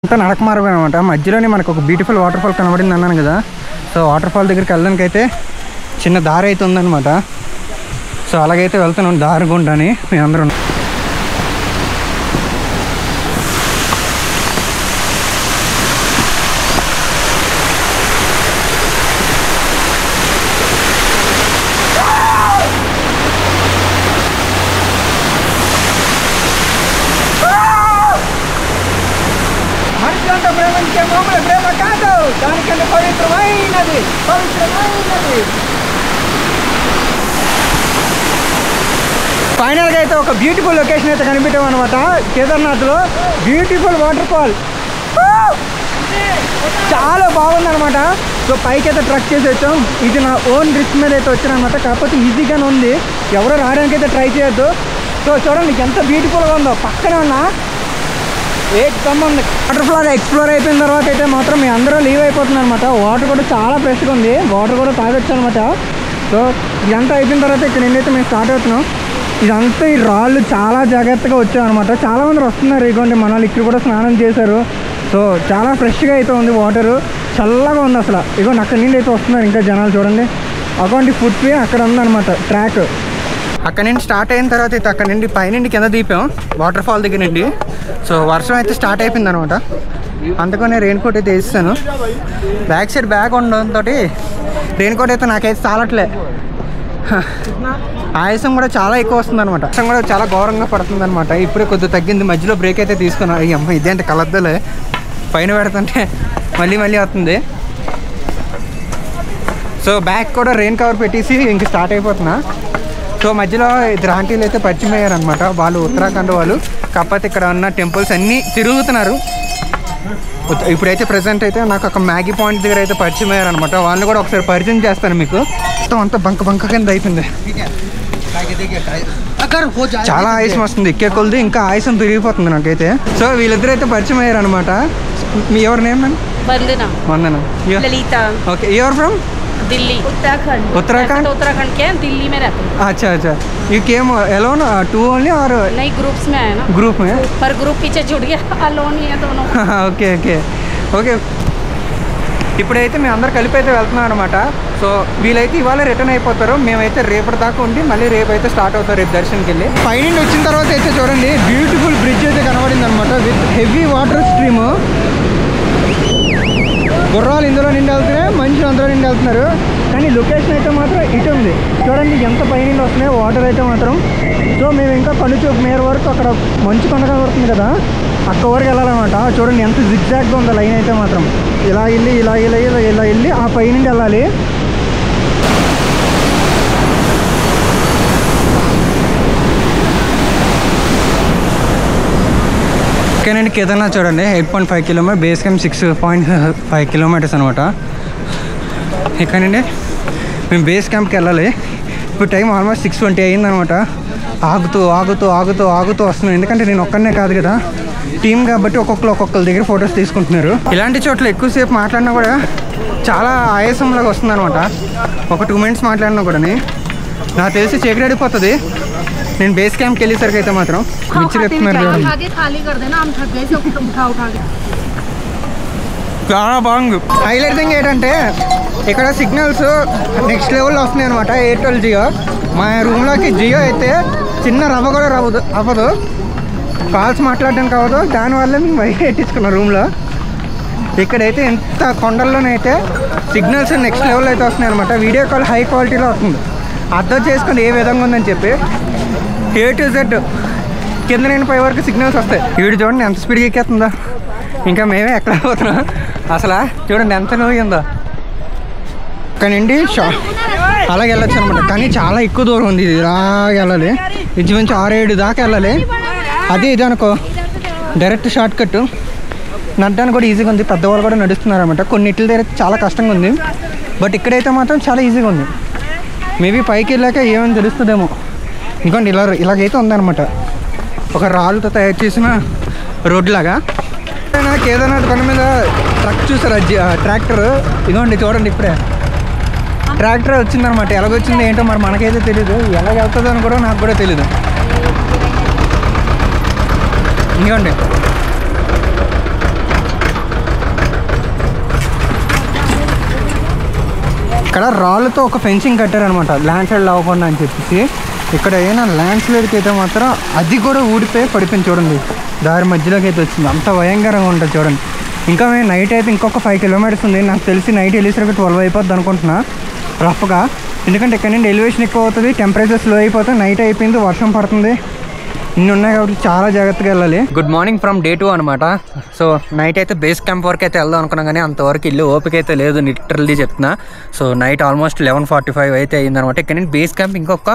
అంతా నడక మార్గం అనమాట. మధ్యలోనే మనకు ఒక బ్యూటిఫుల్ వాటర్ ఫాల్ కనబడింది అన్నాను కదా. సో వాటర్ ఫాల్ దగ్గరికి వెళ్ళడానికి అయితే చిన్న దారి అయితే ఉందన్నమాట. సో అలాగైతే వెళ్తున్నాం దారి గుండాని మేమందరం. ఫైనల్గా అయితే ఒక బ్యూటిఫుల్ లొకేషన్ అయితే కనిపించాం అనమాట కేదార్నాథ్లో. బ్యూటిఫుల్ వాటర్ ఫాల్ చాలా బాగుందన్నమాట. సో పైకి అయితే ట్రక్ చేసి వచ్చాం. ఇది నా ఓన్ రిస్క్ మీద అయితే వచ్చాను అనమాట. కాకపోతే ఈజీగానే ఉంది, ఎవరో రావడానికి అయితే ట్రై చేయొద్దు. సో చూడండి ఎంత బ్యూటిఫుల్గా ఉందో. పక్కనే ఉన్న ఏకదమ్ ఉంది. వాటర్ ఫాల్ ఎక్స్ప్లోర్ అయిపోయిన తర్వాత అయితే మాత్రం మీ అందరూ లీవ్ అయిపోతుంది అనమాట. వాటర్ కూడా చాలా ఫ్రెష్గా ఉంది, వాటర్ కూడా తాగొచ్చు అనమాట. సో ఇదంతా అయిపోయిన తర్వాత ఇక్కడ ఏంటైతే మేము స్టార్ట్ అవుతున్నాం. ఇదంతా ఈ రాళ్ళు చాలా జాగ్రత్తగా వచ్చామన్నమాట. చాలామంది వస్తున్నారు. ఇదిగోండి మన వాళ్ళు ఇక్కడ కూడా స్నానం చేశారు. సో చాలా ఫ్రెష్గా అయితే ఉంది, వాటరు చల్లగా ఉంది అసలు. ఇదిగోండి అక్కడి నుండి అయితే వస్తున్నారు ఇంకా జనాలు. చూడండి అటువంటి ఫుట్ వే అక్కడ ఉందన్నమాట ట్రాక్. అక్కడ నుండి స్టార్ట్ అయిన తర్వాత అయితే అక్కడ నుండి పైనుండి కింద దీపాం వాటర్ ఫాల్ దగ్గర నుండి. సో వర్షం అయితే స్టార్ట్ అయిపోయింది అనమాట. అందుకనే రెయిన్ కోట్ అయితే వేస్తాను. బ్యాక్ సైడ్ బ్యాగ్ ఉండడంతో రెయిన్ కోట్ అయితే నాకైతే చాలట్లే. ఆయాసం కూడా చాలా ఎక్కువ వస్తుంది అనమాట. ఆయాసం కూడా చాలా ఘోరంగా పడుతుంది అనమాట. ఇప్పుడే కొద్దిగా తగ్గింది, మధ్యలో బ్రేక్ అయితే తీసుకున్నాను. ఈ అమ్మ ఇదేంటి కలద్దలే పైన పెడుతుంటే మళ్ళీ వస్తుంది. సో బ్యాక్ కూడా రెయిన్ కవర్ పెట్టేసి ఇంక స్టార్ట్ అయిపోతున్నా. సో మధ్యలో ఇద్దరు ఆంటీలు అయితే పరిచయం అయ్యారనమాట. వాళ్ళు ఉత్తరాఖండ్ వాళ్ళు, కాకపోతే ఇక్కడ ఉన్న టెంపుల్స్ అన్నీ తిరుగుతున్నారు. ఇప్పుడైతే ప్రజెంట్ అయితే నాకు ఒక మ్యాగీ పాయింట్ దగ్గర అయితే పరిచయం అయ్యారనమాట. వాళ్ళని కూడా ఒకసారి పరిచయం చేస్తాను మీకు. మొత్తం అంతా బంక కింద అయిపోయింది. చాలా ఆయాసం వస్తుంది ఎక్కే కొలది, ఇంకా ఆయాసం పెరిగిపోతుంది నాకైతే. సో వీళ్ళిద్దరు అయితే పరిచయం అయ్యారనమాట. మీ ఎవరి నేమ్ అండి? Vandana. Okay, you are from Delhi Uttarakhand के दिल्ली में रहते हैं. अच्छा you came alone two only और नहीं ग्रुप्स में है ना. ग्रुप में पर ग्रुप पीछे जुड़ गया, अलोन ही है दोनों. ఓకే ఇప్పుడైతే మేము అందరు కలిపి అయితే వెళ్తున్నాం అనమాట. సో వీళ్ళైతే ఇవాళ రిటర్న్ అయిపోతారు. మేమైతే రేపటి దాకా ఉండి మళ్ళీ రేపు అయితే స్టార్ట్ అవుతారు రేపు దర్శనంకి వెళ్ళి. పైనుండి వచ్చిన తర్వాత అయితే చూడండి బ్యూటిఫుల్ బ్రిడ్జ్ అయితే కనబడింది అనమాట విత్ హెవీ వాటర్ స్ట్రీమ్. గుర్రాలు ఇందులో నిండి వెళ్తున్నాయి, మనుషులు అందులో నిండి వెళ్తున్నారు. కానీ లొకేషన్ అయితే మాత్రం ఇటు ఉంది. చూడండి ఎంత పైనుండి వస్తున్నాయి వాటర్ అయితే మాత్రం. సో మేము ఇంకా కనుచూపు మేర వరకు అక్కడ మంచు కొండ కనబడుతుంది కదా, అక్కడ వరకు వెళ్ళాలన్నమాట. చూడండి ఎంత జిగ్జాగ్గా ఉందో లైన్ అయితే మాత్రం. ఇలా వెళ్ళి ఆ పైనుండి వెళ్ళాలి. ఓకేనండి, కేదార్నాథ్ చూడండి 8.5 కిలోమీటర్, బేస్ క్యాంప్ 6.5 కిలోమీటర్స్ అనమాట. ఇక్కడండి మేము బేస్ క్యాంప్కి వెళ్ళాలి. ఇప్పుడు టైం ఆల్మోస్ట్ 6:20 అయిందనమాట. ఆగుతూ వస్తున్నాను, ఎందుకంటే నేను ఒక్కనే కాదు కదా, టీం కాబట్టి ఒక్కొక్కరి దగ్గర ఫొటోస్ తీసుకుంటున్నారు. ఇలాంటి చోట్ల ఎక్కువసేపు మాట్లాడినా కూడా చాలా ఆయాసంలాగా వస్తుంది అనమాట. ఒక 2 minutes మాట్లాడినా కూడా నాకు తెలిసి చీకటిపోతుంది. నేను బేస్ క్యాంప్కి వెళ్ళేసరికి అయితే మాత్రం మిర్చి చెప్తున్నారు చాలా బాగుంది. హైలైట్ థింగ్ ఏంటంటే ఇక్కడ సిగ్నల్స్ నెక్స్ట్ లెవెల్లో వస్తున్నాయి అనమాట. ఎయిర్టెల్ జియో. మా రూమ్లోకి జియో అయితే చిన్న రవ్వ కూడా అవ్వదు, కాల్స్ మాట్లాడడానికి అవ్వదు. దానివల్ల మేము వైఫై పెట్టించుకున్నాం రూమ్లో. ఇక్కడైతే ఎంత కొండల్లోనైతే సిగ్నల్స్ నెక్స్ట్ లెవెల్లో అయితే వస్తున్నాయి అనమాట. వీడియో కాల్ హై క్వాలిటీలో వస్తుంది. అర్థం చేసుకుని ఏ విధంగా ఉందని చెప్పి A to Z కింద నేను పై వరకు సిగ్నల్స్ వస్తాయి. వీడు చూడండి ఎంత స్పీడ్గా ఎక్కేస్తుందా, ఇంకా మేమే ఎక్కలేకపోతున్నాం. అసలు చూడండి ఎంత నవ్వుందో. కానీ అలాగే వెళ్ళొచ్చు అనమాట. కానీ చాలా ఎక్కువ దూరం ఉంది, ఇది ఇలాగ వెళ్ళాలి. ఇంచుమించు 6-7 దాకా వెళ్ళాలి. అది ఇది అనుకో డైరెక్ట్ షార్ట్ కట్. నడడానికి కూడా ఈజీగా ఉంది, పెద్దవాళ్ళు కూడా నడుస్తున్నారు అనమాట. కొన్నింటి దగ్గర చాలా కష్టంగా ఉంది, బట్ ఇక్కడైతే మాత్రం చాలా ఈజీగా ఉంది. మేబీ పైకి వెళ్ళాక ఏమైనా తెలుస్తుందేమో. ఇంకోండి ఇలాగైతే ఉందన్నమాట, ఒక రాళ్ళతో తయారు చేసిన రోడ్ లాగా. కేదార్నాథ్ కొండ మీద ట్రక్ చూసారు, ట్రాక్టర్. ఇదిగోండి చూడండి, ఇప్పుడే ట్రాక్టర్ వచ్చిందనమాట. ఎలాగొచ్చింది ఏంటో మరి మనకైతే తెలీదు, ఎలాగ వెళ్తుందో అని కూడా నాకు కూడా తెలీదు. ఇదిగోండి ఇక్కడ రాళ్ళతో ఒక ఫెన్సింగ్ కట్టారనమాట, ల్యాండ్ స్లైడ్ అవ్వకుండా అని చెప్పేసి. ఇక్కడ ఏమైనా ల్యాండ్ స్లైడ్కి అయితే మాత్రం అది కూడా ఊడిపోయి పడిపోయింది. చూడండి దారి మధ్యలోకి అయితే వచ్చింది, అంత భయంకరంగా ఉంటుంది చూడండి. ఇంకా మేము నైట్ అయితే ఇంకొక 5 kilometers ఉంది. నాకు తెలిసి నైట్ వెళ్ళేసరికి 12 అయిపోద్ది అనుకుంటున్నా రఫ్గా. ఎందుకంటే ఇక్కడ నుండి ఎలివేషన్ ఎక్కువ అవుతుంది, టెంపరేచర్ స్లో అయిపోతుంది. నైట్ అయిపోయింది, వర్షం పడుతుంది, ఇన్ని ఉన్నాయి కాబట్టి చాలా జాగ్రత్తగా వెళ్ళాలి. గుడ్ మార్నింగ్ ఫ్రమ్ డే 2 అనమాట. సో నైట్ అయితే బేస్ క్యాంప్ వరకు అయితే వెళ్దాం అనుకున్నాం, కానీ అంతవరకు ఇల్లు ఓపిక అయితే లేదు, లిటరల్లీ చెప్తున్నా. సో నైట్ ఆల్మోస్ట్ 11:45 అయితే అయిందనమాట. ఇక్కడ నుంచి బేస్ క్యాంప్ ఇంకొక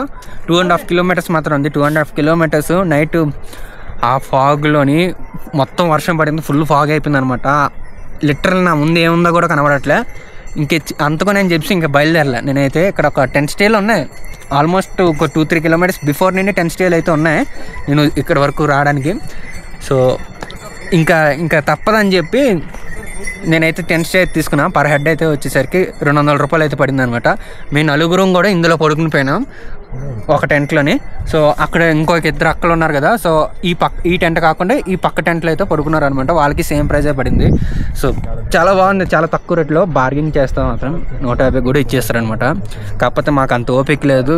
2.5 kilometers మాత్రం ఉంది. 2.5 kilometers. నైట్ ఆ ఫాగ్లోని మొత్తం వర్షం పడింది, ఫుల్ ఫాగ్ అయిపోయింది అనమాట. లిటరల్ నా ముందు ఏముందో కూడా కనబడట్లే. అంతకు నేను చెప్పి ఇంకా బయలుదేరలే. నేనైతే ఇక్కడ ఒక 10 స్టేలు ఉన్నాయి, ఆల్మోస్ట్ ఒక 2-3 kilometers బిఫోర్ నుండి 10 స్టేలు అయితే ఉన్నాయి నేను ఇక్కడ వరకు రావడానికి. సో ఇంకా తప్పదని చెప్పి నేనైతే 10 స్టే తీసుకున్నా. పర్ హెడ్ అయితే వచ్చేసరికి 200 రూపాయలు అయితే పడింది అనమాట. మేము 4 కూడా ఇందులో పడుకుని పోయినాం. ఒక టెంట్లోని. సో అక్కడ ఇంకొక ఇద్దరు అక్కలు ఉన్నారు కదా, సో ఈ టెంట్ కాకుండా ఈ పక్క టెంట్లో అయితే పడుకున్నారు అనమాట. వాళ్ళకి సేమ్ ప్రైజే పడింది. సో చాలా బాగుంది, చాలా తక్కువ రేట్లో బార్గెనింగ్ చేస్తాం మాత్రం 150 కూడా ఇచ్చేస్తారనమాట. కాకపోతే మాకు అంత ఓపిక లేదు.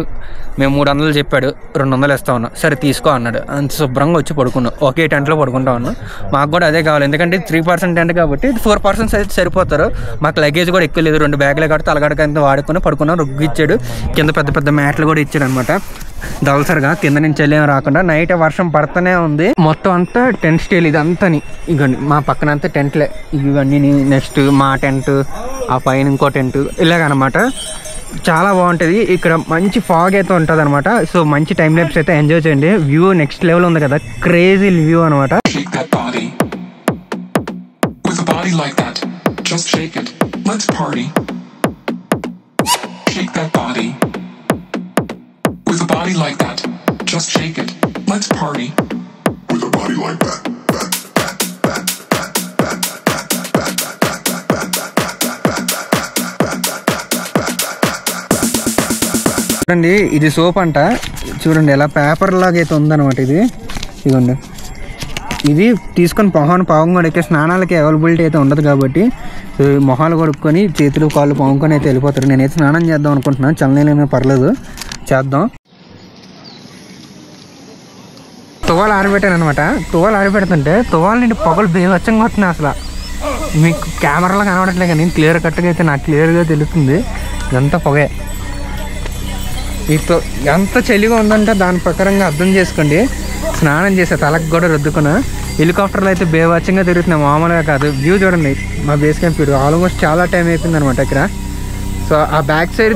మేము 300 చెప్పాడు, 200 ఇస్తా ఉన్నాం. సరే తీసుకో అన్నాడు. అంత శుభ్రంగా వచ్చి పడుకున్నాం. ఒకే టెంట్లో పడుకుంటా ఉన్నాం. మాకు కూడా అదే కావాలి, ఎందుకంటే 3% టెంట్ కాబట్టి 4 పర్సన్స్ అయితే సరిపోతారు. మాకు లగేజ్ కూడా ఎక్కువ లేదు, 2 బ్యాగులే కాబట్టి తలగడకంత వాడుకొని పడుకున్నాం. రుగ్గు ఇచ్చాడు, కింద పెద్ద పెద్ద మ్యాట్లు కూడా ఇచ్చాడు అనమాట. దళసరిగా కింద నుంచి వెళ్ళేం రాకుండా. నైట్ వర్షం పడుతూనే ఉంది. మొత్తం అంతా టెంట్ స్టైల్ ఇదంతా. ఇగోండి మా పక్కన అంతా టెంట్లే ఇవన్నీ. నెక్స్ట్ మా టెంట్, ఆ పైన ఇంకో టెంట్, ఇలాగనమాట. చాలా బాగుంటుంది ఇక్కడ. మంచి ఫాగ్ అయితే ఉంటుంది అనమాట. సో మంచి టైం ల్యాప్స్ అయితే ఎంజాయ్ చేయండి. వ్యూ నెక్స్ట్ లెవెల్ ఉంది కదా, క్రేజీ వ్యూ అనమాట. With a body like that, just shake it. Let's party. With a body like that. చూడండి ఇది సోప్ అంట. చూడండి ఎలా పేపర్ లాగా అయితే ఉందన్నమాట. ఇదిగోండి, ఇది తీసుకొని మొహాన్ని పావుకొనకే స్నానాలకి అవైలబిలిటీ అయితే ఉండదు కాబట్టి మొహాలు కొడుక్కొని చేతులు కాళ్ళు పావుకొని అయితే వెళ్ళిపోతారు. నేనైతే స్నానం చేద్దాం అనుకుంటున్నాను. చల్లనీళ్ళైనా పర్లేదు, చేద్దాం. తువాలు ఆరిపెట్టాను అనమాట. తువాలు ఆరిపెడుతుంటే తువాలు నుండి పొగలు బేవచ్చంగా వస్తున్నాయి. అసలు మీకు కెమెరాలో కనబడట్లే కానీ క్లియర్ కట్గా అయితే నాకు క్లియర్గా తెలుస్తుంది ఇదంతా పొగే. ఎంత చలిగా ఉందంటే దాని ప్రకారంగా అర్థం చేసుకోండి. స్నానం చేసే తలకు కూడా రుద్దుకున్నా. హెలికాప్టర్లు అయితే బేవచ్చంగా తిరుగుతున్నాయి, మామూలుగా కాదు. వ్యూ చూడండి, మా బేస్ క్యాంప్ వ్యూ. ఆల్మోస్ట్ చాలా టైం అయిపోయింది అనమాట ఇక్కడ. సో ఆ బ్యాక్ సైడ్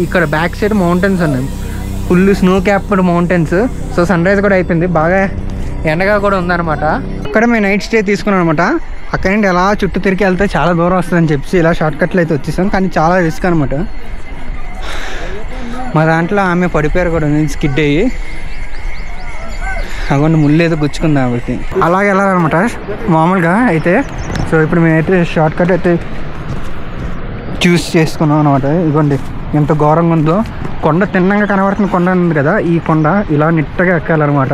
ఇక్కడ బ్యాక్ సైడ్ మౌంటైన్స్ ఉన్నాయి, full snow capped mountains. So sunrise కూడా అయిపోయింది, బాగా ఎండగా కూడా ఉందన్నమాట. అక్కడ మేము నైట్ స్టే తీసుకున్నాం అనమాట. అక్కడ నుండి ఎలా చుట్టూ తిరిగి వెళ్తే చాలా దూరం వస్తుందని చెప్పి ఇలా షార్ట్ కట్లు అయితే వచ్చేసాం. కానీ చాలా రిస్క్ అనమాట. మా దాంట్లో ఆమె పడిపోయారు కూడా, నేను స్కిడ్ అయ్యి అగోండి ముళ్ళు ఏదో గుచ్చుకుంది కాబట్టి. అలాగే వెళ్ళాలన్నమాట మామూలుగా అయితే. సో ఇప్పుడు మేమైతే షార్ట్ కట్ అయితే చూస్ చేసుకున్నాం అనమాట. ఇదిగోండి ఎంత ఘోరంగా ఉందో. కొండ తిన్నంగా కనబడుతున్న కొండ ఉంది కదా, ఈ కొండ ఇలా నిట్టగా ఎక్కాలన్నమాట.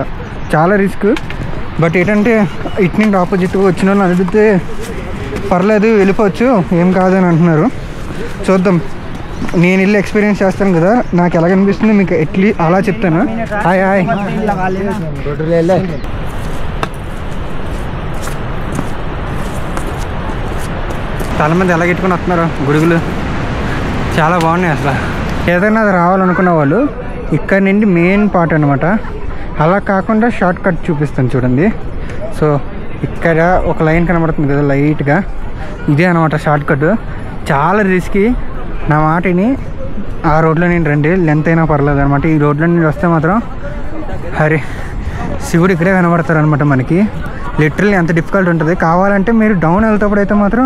చాలా రిస్క్. బట్ ఏంటంటే ఇటు నుండి ఆపోజిట్ వచ్చిన వాళ్ళు అడిగితే పర్లేదు వెళ్ళిపోవచ్చు, ఏం కాదని అంటున్నారు. చూద్దాం, నేను వెళ్ళి ఎక్స్పీరియన్స్ చేస్తాను కదా, నాకు ఎలాగనిపిస్తుంది మీకు ఎట్లీస్ట్ అలా చెప్తాను. Hi hi. చాలా మంది ఎలా పెట్టుకుని వస్తున్నారు గుడుగులు, చాలా బాగున్నాయి అసలు. ఏదైనా అది రావాలనుకున్న వాళ్ళు ఇక్కడ నుండి మెయిన్ పార్ట్ అనమాట. అలా కాకుండా షార్ట్ కట్ చూపిస్తాను చూడండి. సో ఇక్కడ ఒక లైన్ కనబడుతుంది కదా లైట్గా, ఇదే అనమాట షార్ట్ కట్. చాలా రిస్కీ. నా మాటిని ఆ రోడ్లో నేను రండి, లెంత్ అయినా పర్లేదు అనమాట. ఈ రోడ్లో నేను వస్తే మాత్రం హరి శివుడు ఇక్కడే కనబడతారు అనమాట మనకి. లిటరల్లీ అంత డిఫికల్ట్ ఉంటుంది. కావాలంటే మీరు డౌన్ వెళ్తేప్పుడు అయితే మాత్రం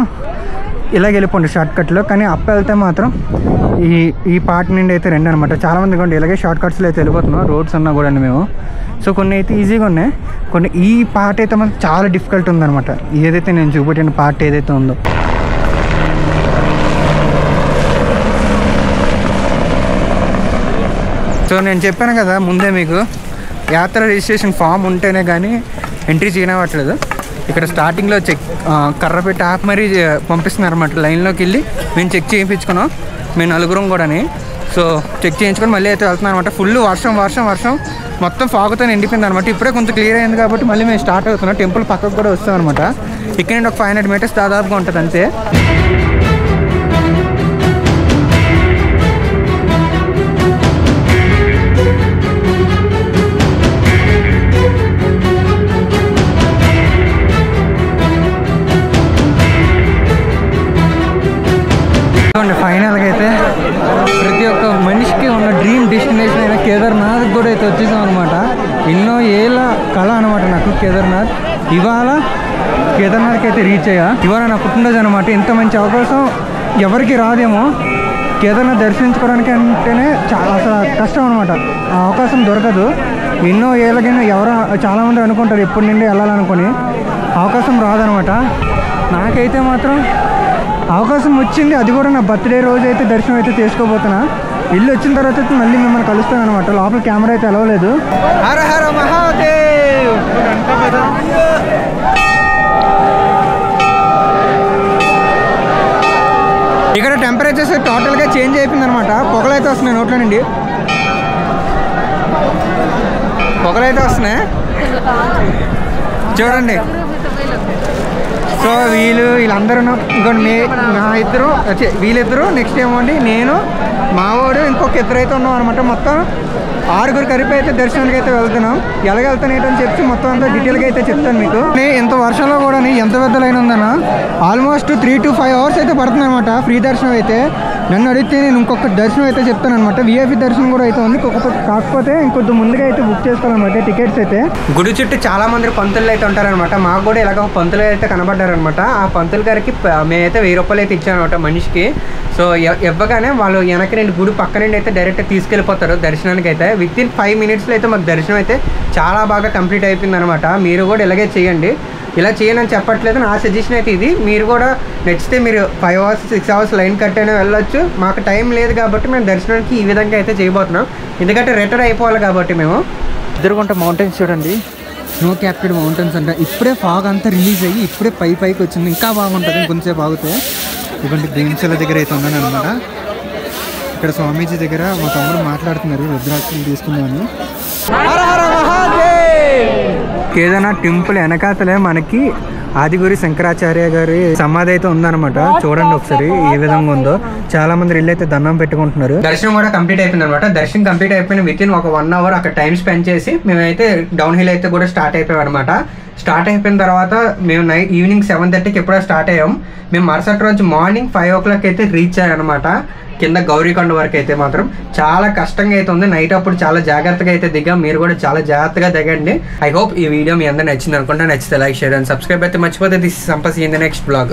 ఇలాగ వెళ్ళిపోండి షార్ట్ కట్లో. కానీ అప్ వెళ్తే మాత్రం ఈ పార్ట్ నుండి అయితే రండి అనమాట. చాలామంది కొంటే ఇలాగే షార్ట్ కట్స్లో అయితే వెళ్ళిపోతున్నాం, రోడ్స్ అన్నా కూడా మేము. సో కొన్ని అయితే ఈజీగా ఉన్నాయి, కొన్ని ఈ పార్ట్ అయితే మాత్రం చాలా డిఫికల్ట్ ఉందన్నమాట. ఏదైతే నేను చూపెట్టిన పార్ట్ ఏదైతే ఉందో. సో నేను చెప్పాను కదా ముందే మీకు, యాత్ర రిజిస్ట్రేషన్ ఫామ్ ఉంటేనే కానీ ఎంట్రీ చేయనవట్లేదు. ఇక్కడ స్టార్టింగ్లో కర్ర పెట్టి ఆపి మరీ పంపిస్తున్నారు అనమాట. లైన్లోకి వెళ్ళి మేము చెక్ చేయించుకున్నాం, మేము నలుగురం కూడాని. సో చెక్ చేయించుకొని మళ్ళీ అయితే వెళ్తున్నాం అనమాట. ఫుల్ వర్షం మొత్తం ఫాగుతో నిండిపోయింది అనమాట. ఇప్పుడే కొంచెం క్లియర్ అయింది కాబట్టి మళ్ళీ మేము స్టార్ట్ అవుతున్నాం. టెంపుల్ పక్కకు కూడా వస్తాం అనమాట. ఇక్కడ నుండి ఒక 500 మీటర్స్ దాదాపుగా ఉంటుంది అంతే. ఫైనల్గా అయితే ప్రతి ఒక్క మనిషికి ఉన్న డ్రీమ్ డెస్టినేషన్ అయిన కేదార్నాథ్ కూడా అయితే వచ్చేసాం అనమాట. ఎన్నో ఏళ్ళ కళ అనమాట నాకు కేదార్నాథ్. ఇవాళ కేదార్నాథ్కి అయితే రీచ్ అయ్యా. ఇవాళ నా పుట్టినరోజు అనమాట. ఇంత మంచి అవకాశం ఎవరికి రాదేమో. కేదార్నాథ్ దర్శించుకోవడానికి అంటేనే చాలా అసలు కష్టం అనమాట. ఆ అవకాశం దొరకదు. ఎన్నో ఏళ్ళకైనా చాలామంది అనుకుంటారు ఎప్పటి నుండి వెళ్ళాలనుకొని, అవకాశం రాదనమాట. నాకైతే మాత్రం అవకాశం వచ్చింది. అది కూడా నా బర్త్డే రోజు అయితే దర్శనం అయితే చేసుకోబోతున్నా. ఇల్లు వచ్చిన తర్వాత అయితే మళ్ళీ మిమ్మల్ని కలుస్తాను అనమాట. లోపల కెమెరా అయితే అలవలేదు. హర హర మహాదేవ్. ఇక్కడ టెంపరేచర్స్ టోటల్గా చేంజ్ అయిపోయింది అనమాట. పొగలైతే వస్తున్నాయి నోట్లో నుండి, పొగలైతే వస్తున్నాయి చూడండి. సో వీళ్ళందరూ ఇంకోటి నా ఇద్దరు వీళ్ళిద్దరు, నెక్స్ట్ ఏమోండి నేను, మావాడు, ఇంకొక ఇద్దరు అయితే ఉన్నాం అనమాట. మొత్తం 6 కలిపి అయితే దర్శనానికి అయితే వెళ్తున్నాం. ఎలాగెళ్తాను ఏంటని చెప్పి మొత్తం అంతా డీటెయిల్గా అయితే చెప్తాను మీకు. ఇంత వర్షంలో కూడా ఎంత పెద్ద లైన్ ఉందన్న, ఆల్మోస్ట్ 3 to 5 hours అయితే పడుతుంది అనమాట ఫ్రీ దర్శనం అయితే. నన్ను అడిగితే నేను ఇంకొక దర్శనం అయితే చెప్తాను అనమాట. విఐపి దర్శనం కూడా అయితే ఉంది, కాకపోతే ఇంకొద్ది ముందుగా అయితే బుక్ చేసుకోవాలన్నమాట టికెట్స్ అయితే. గుడి చుట్టూ చాలా మంది పంతులు అయితే ఉంటారనమాట. మాకు కూడా ఇలాగ పంతులు అయితే కనబడ్డారనమాట. ఆ పంతులు గారికి మేమైతే 1000 రూపాయలు అయితే ఇచ్చామన్నమాట మనిషికి. సో ఇవ్వగానే వాళ్ళు వెనక నుండి గుడి పక్క నుండి అయితే డైరెక్ట్ తీసుకెళ్ళిపోతారు దర్శనానికి అయితే. వితిన్ 5 minutesలో అయితే మాకు దర్శనం అయితే చాలా బాగా కంప్లీట్ అయిపోయింది అనమాట. మీరు కూడా ఇలాగే చేయండి. ఇలా చేయనని చెప్పట్లేదు, నా సజెషన్ అయితే ఇది. మీరు కూడా నచ్చితే మీరు 5 hours 6 hours లైన్ కట్టైనా వెళ్ళొచ్చు. మాకు టైం లేదు కాబట్టి మేము దర్శనానికి ఈ విధంగా అయితే చేయబోతున్నాం. ఎందుకంటే రిటర్న్ అయిపోవాలి కాబట్టి మేము. ఎదురుగుంట మౌంటైన్స్ చూడండి, స్నో క్యాప్టెడ్ మౌంటైన్స్ అంట. ఇప్పుడే ఫాగ్ అంతా రిలీజ్ అయ్యి ఇప్పుడే పైకి వచ్చింది. ఇంకా బాగుంటుంది కొంచెంసేపు ఆగితే. ఇటువంటి భీమశిల దగ్గర అయితే ఉన్నాను అనమాట. ఇక్కడ స్వామీజీ దగ్గర మా తమ్ముడు మాట్లాడుతున్నారు రుద్రాక్షలు తీసుకున్నాను. ఏదైనా టెంపుల్ వెనకాతలే మనకి ఆదిగురి శంకరాచార్య గారి సమాధి అయితే ఉందన్నమాట. చూడండి ఒకసారి ఏ విధంగా ఉందో. చాలా మంది ఇల్లు అయితే దండం పెట్టుకుంటున్నారు. దర్శనం కూడా కంప్లీట్ అయిపోయింది అనమాట. దర్శనం కంప్లీట్ అయిపోయిన వితిన్ ఒక 1 hour అక్కడ టైం స్పెండ్ చేసి మేమైతే డౌన్ హిల్ అయితే కూడా స్టార్ట్ అయిపోయాం అనమాట. స్టార్ట్ అయిపోయిన తర్వాత మేము ఈవినింగ్ 7:30కి ఎప్పుడో స్టార్ట్ అయ్యాం. మేము మరుసటి రోజు మార్నింగ్ 5 o'clock అయితే రీచ్ అయ్యామన్నమాట. కింద గౌరీకొండ వరకు అయితే మాత్రం చాలా కష్టంగా అయితే ఉంది. నైట్ అప్పుడు చాలా జాగ్రత్తగా అయితే దిగాం. మీరు కూడా చాలా జాగ్రత్తగా దిగండి. ఐ హోప్ ఈ వీడియో మీ అందరూ నచ్చింది అనుకుంటా. నచ్చితే లైక్, షేర్ అండ్ సబ్స్క్రైబ్ అయితే మర్చిపోతే. దిస్ సంపస్ ఇన్ ద నెక్స్ట్ బ్లాగ్.